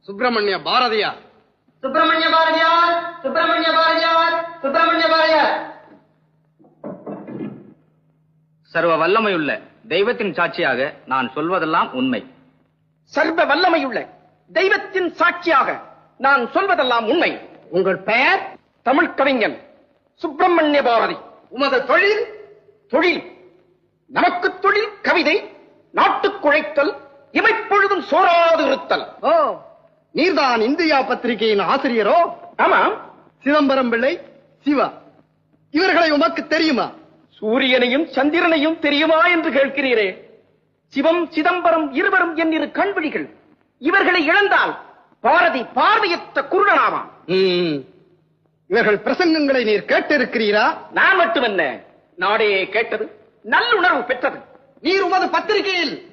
சுப்பிரமணிய பாரதியார். சுப்பிரமணிய பாரதியார், சுப்பிரமணிய பாரதியார், சுப்பிரமணிய பாரதியார். சர்வ வல்லமையுள்ள தெய்வத்தின் சாட்சியாக நான் சொல்வதெல்லாம் உண்மை. சர்வ வல்லமையுள்ள தெய்வத்தின் சாட்சியாக நான் சொல்வதெல்லாம் உண்மை. உங்கள் பெயர்? தமிழ் கவிஞன் சுப்பிரமணிய பாரதி. உமது தொழில்? தொழில் நமக்கு தொழில் கவிதை, நாட்டுக் குழைத்தல், இமைப்பொழுதும் சோராது இருத்தல். ஓ, நீர்தான் இந்தியா பத்திரிகையின் ஆசிரியரோ? ஆமாம். சிதம்பரம் பிள்ளை, சிவா இவர்களை உமக்கு தெரியுமா? சூரியனையும் சந்திரனையும் தெரியுமா என்று கேட்கிறீரே. சிவம் சிதம்பரம் இருவரும் என் இரு கண்விழிகள். இவர்களை இழந்தால் பாரதி பார்வையற்ற குருடனாவான். இவர்கள் பிரசங்கங்களை நீர் கேட்டிருக்கிறீரா? நான் மட்டுமல்ல, நாடே கேட்டது, நல்லுணர்வு பெற்றது. நீர் உமது பத்திரிகையில்